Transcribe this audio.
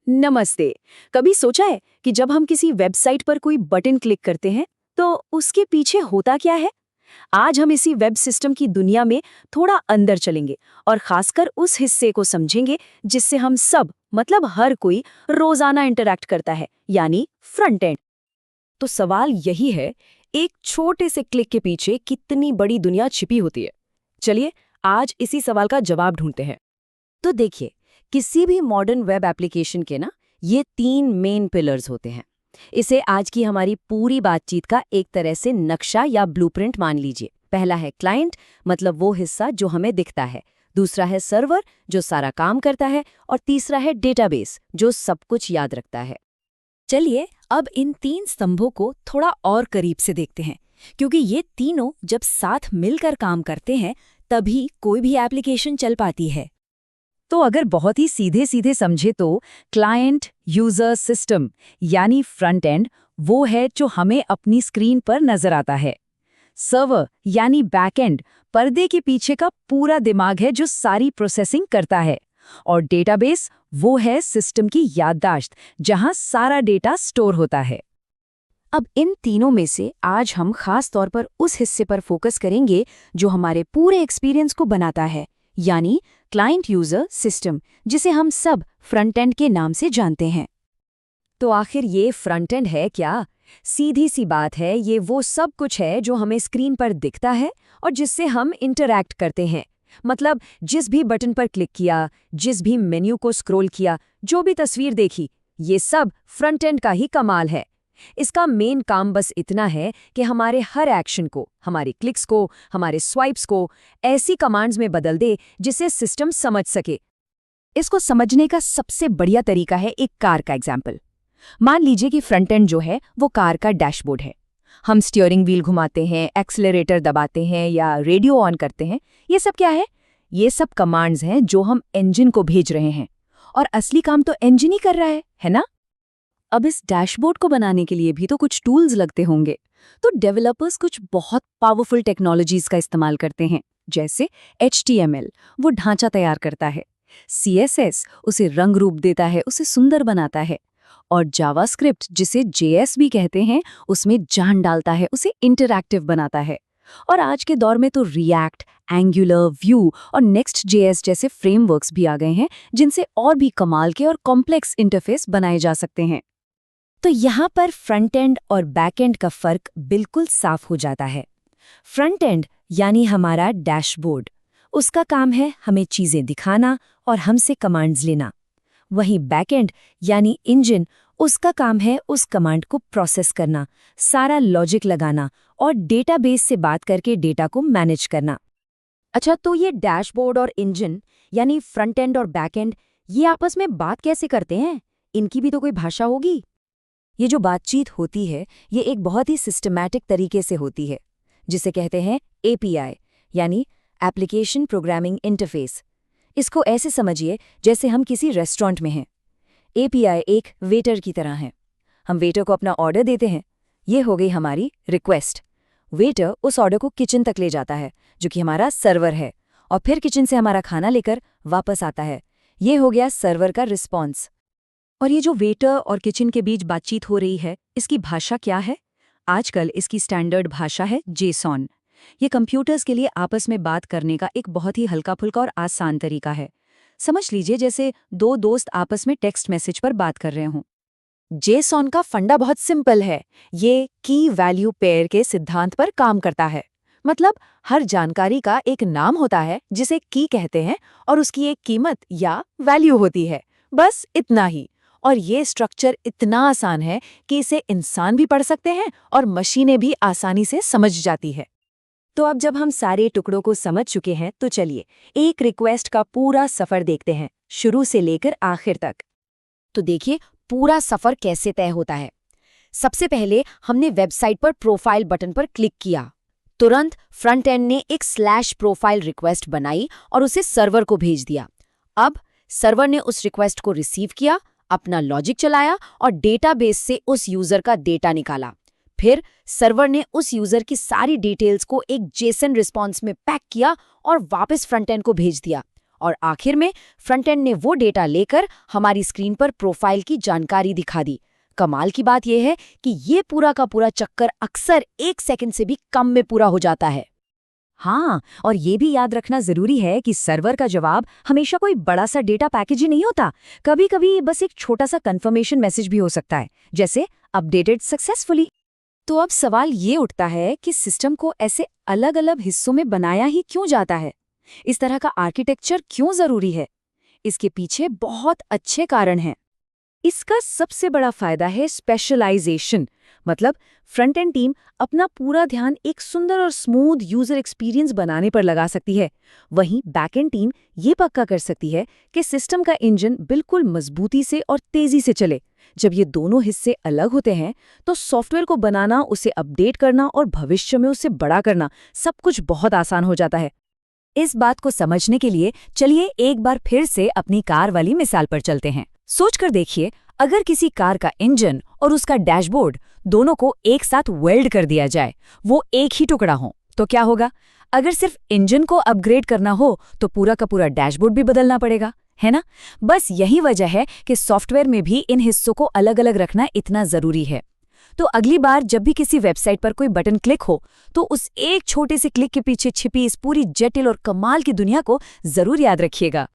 नमस्ते। कभी सोचा है कि जब हम किसी वेबसाइट पर कोई बटन क्लिक करते हैं तो उसके पीछे होता क्या है? आज हम इसी वेब सिस्टम की दुनिया में थोड़ा अंदर चलेंगे और खासकर उस हिस्से को समझेंगे जिससे हम सब मतलब हर कोई रोजाना इंटरैक्ट करता है, यानी फ्रंट एंड। तो सवाल यही है, एक छोटे से क्लिक के पीछे कितनी बड़ी दुनिया छिपी होती है? चलिए आज इसी सवाल का जवाब ढूंढते हैं। तो देखिए, किसी भी मॉडर्न वेब एप्लीकेशन के ना ये 3 मेन पिलर्स होते हैं। इसे आज की हमारी पूरी बातचीत का एक तरह से नक्शा या ब्लूप्रिंट मान लीजिए। पहला है क्लाइंट, मतलब वो हिस्सा जो हमें दिखता है। दूसरा है सर्वर, जो सारा काम करता है। और तीसरा है डेटाबेस, जो सब कुछ याद रखता है। चलिए अब इन 3 स्तंभों को थोड़ा और करीब से देखते हैं, क्योंकि ये तीनों जब साथ मिलकर काम करते हैं तभी कोई भी एप्लीकेशन चल पाती है। तो अगर बहुत ही सीधे सीधे समझे तो क्लाइंट यूजर सिस्टम यानी फ्रंट एंड वो है जो हमें अपनी स्क्रीन पर नजर आता है। सर्वर यानी बैक एंड पर्दे के पीछे का पूरा दिमाग है जो सारी प्रोसेसिंग करता है। और डेटाबेस वो है सिस्टम की याददाश्त जहां सारा डेटा स्टोर होता है। अब इन तीनों में से आज हम खास तौर पर उस हिस्से पर फोकस करेंगे जो हमारे पूरे एक्सपीरियंस को बनाता है, यानी क्लाइंट यूजर सिस्टम, जिसे हम सब फ्रंट एंड के नाम से जानते हैं। तो आखिर ये फ्रंट एंड है क्या? सीधी सी बात है, ये वो सब कुछ है जो हमें स्क्रीन पर दिखता है और जिससे हम इंटरैक्ट करते हैं। मतलब जिस भी बटन पर क्लिक किया, जिस भी मेन्यू को स्क्रॉल किया, जो भी तस्वीर देखी, ये सब फ्रंट एंड का ही कमाल है। इसका मेन काम बस इतना है कि हमारे हर एक्शन को, हमारे क्लिक्स को, हमारे स्वाइप्स को ऐसी कमांड्स में बदल दे जिसे सिस्टम समझ सके। इसको समझने का सबसे बढ़िया तरीका है एक कार का एग्जाम्पल। मान लीजिए कि फ्रंट एंड जो है वो कार का डैशबोर्ड है। हम स्टीयरिंग व्हील घुमाते हैं, एक्सीलरेटर दबाते हैं या रेडियो ऑन करते हैं। ये सब क्या है? ये सब कमांड्स हैं जो हम इंजन को भेज रहे हैं। और असली काम तो इंजन ही कर रहा है ना? अब इस डैशबोर्ड को बनाने के लिए भी तो कुछ टूल्स लगते होंगे। तो डेवलपर्स कुछ बहुत पावरफुल टेक्नोलॉजीज का इस्तेमाल करते हैं, जैसे HTML, वो ढांचा तैयार करता है। CSS उसे रंग रूप देता है, उसे सुंदर बनाता है। और जावास्क्रिप्ट, जिसे JS भी कहते हैं, उसमें जान डालता है, उसे इंटरैक्टिव बनाता है। और आज के दौर में तो रिएक्ट, एंगुलर, व्यू और Next.js जैसे फ्रेमवर्क्स भी आ गए हैं, जिनसे और भी कमाल के और कॉम्प्लेक्स इंटरफेस बनाए जा सकते हैं। तो यहाँ पर फ्रंट एंड और बैक एंड का फर्क बिल्कुल साफ हो जाता है। फ्रंट एंड यानी हमारा डैशबोर्ड, उसका काम है हमें चीजें दिखाना और हमसे कमांड्स लेना। वहीं बैक एंड यानी इंजन, उसका काम है उस कमांड को प्रोसेस करना, सारा लॉजिक लगाना और डेटाबेस से बात करके डेटा को मैनेज करना। अच्छा, तो ये डैशबोर्ड और इंजन यानी फ्रंट एंड और बैक एंड, ये आपस में बात कैसे करते हैं? इनकी भी तो कोई भाषा होगी। ये जो बातचीत होती है, ये एक बहुत ही सिस्टमैटिक तरीके से होती है, जिसे कहते हैं API यानी एप्लीकेशन प्रोग्रामिंग इंटरफेस। इसको ऐसे समझिए जैसे हम किसी रेस्टोरेंट में हैं। API एक वेटर की तरह है। हम वेटर को अपना ऑर्डर देते हैं, ये हो गई हमारी रिक्वेस्ट। वेटर उस ऑर्डर को किचन तक ले जाता है, जो कि हमारा सर्वर है, और फिर किचन से हमारा खाना लेकर वापस आता है। ये हो गया सर्वर का रिस्पॉन्स। और ये जो वेटर और किचन के बीच बातचीत हो रही है, इसकी भाषा क्या है? आजकल इसकी स्टैंडर्ड भाषा है JSON। ये कंप्यूटर्स के लिए आपस में बात करने का एक बहुत ही हल्का-फुल्का और आसान तरीका है। समझ लीजिए जैसे दो दोस्त आपस में टेक्स्ट मैसेज पर बात कर रहे हों। JSON का फंडा बहुत सिंपल है। ये की वैल्यू पेयर के सिद्धांत पर काम करता है। मतलब हर जानकारी का एक नाम होता है जिसे की कहते हैं और उसकी एक कीमत या वैल्यू होती है। बस इतना ही। और ये स्ट्रक्चर इतना आसान है कि इसे इंसान भी पढ़ सकते हैं और मशीनें भी आसानी से समझ जाती है। तो अब जब हम सारे टुकड़ों को समझ चुके हैं तो चलिए एक रिक्वेस्ट का पूरा सफर देखते हैं, शुरू से लेकर आखिर तक। तो देखिए पूरा सफर कैसे तय होता है। सबसे पहले हमने वेबसाइट पर प्रोफाइल बटन पर क्लिक किया। तुरंत फ्रंट एंड ने एक /प्रोफाइल रिक्वेस्ट बनाई और उसे सर्वर को भेज दिया। अब सर्वर ने उस रिक्वेस्ट को रिसीव किया, अपना लॉजिक चलाया और डेटाबेस से उस यूजर का डेटा निकाला। फिर सर्वर ने उस यूजर की सारी डिटेल्स को एक JSON रिस्पॉन्स में पैक किया और वापस फ्रंट एंड को भेज दिया। और आखिर में फ्रंट एंड ने वो डेटा लेकर हमारी स्क्रीन पर प्रोफाइल की जानकारी दिखा दी। कमाल की बात यह है कि ये पूरा का पूरा चक्कर अक्सर 1 सेकंड से भी कम में पूरा हो जाता है। हाँ, और ये भी याद रखना जरूरी है कि सर्वर का जवाब हमेशा कोई बड़ा सा डेटा पैकेज ही नहीं होता। कभी कभी बस एक छोटा सा कंफर्मेशन मैसेज भी हो सकता है, जैसे अपडेटेड सक्सेसफुली। तो अब सवाल ये उठता है कि सिस्टम को ऐसे अलग अलग हिस्सों में बनाया ही क्यों जाता है? इस तरह का आर्किटेक्चर क्यों जरूरी है? इसके पीछे बहुत अच्छे कारण हैं। इसका सबसे बड़ा फायदा है स्पेशलाइजेशन। मतलब फ्रंट एंड टीम अपना पूरा ध्यान एक सुंदर और स्मूथ यूजर एक्सपीरियंस बनाने पर लगा सकती है। वहीं बैक एंड टीम ये पक्का कर सकती है कि सिस्टम का इंजन बिल्कुल मजबूती से और तेजी से चले। जब ये दोनों हिस्से अलग होते हैं तो सॉफ्टवेयर को बनाना, उसे अपडेट करना और भविष्य में उसे बड़ा करना सब कुछ बहुत आसान हो जाता है। इस बात को समझने के लिए चलिए एक बार फिर से अपनी कार वाली मिसाल पर चलते हैं। सोचकर देखिए, अगर किसी कार का इंजन और उसका डैशबोर्ड दोनों को एक साथ वेल्ड कर दिया जाए, वो एक ही टुकड़ा हो, तो क्या होगा? अगर सिर्फ इंजन को अपग्रेड करना हो तो पूरा का पूरा डैशबोर्ड भी बदलना पड़ेगा, है ना? बस यही वजह है कि सॉफ्टवेयर में भी इन हिस्सों को अलग अलग रखना इतना जरूरी है। तो अगली बार जब भी किसी वेबसाइट पर कोई बटन क्लिक हो तो उस एक छोटे से क्लिक के पीछे छिपी इस पूरी जटिल और कमाल की दुनिया को जरूर याद रखिएगा।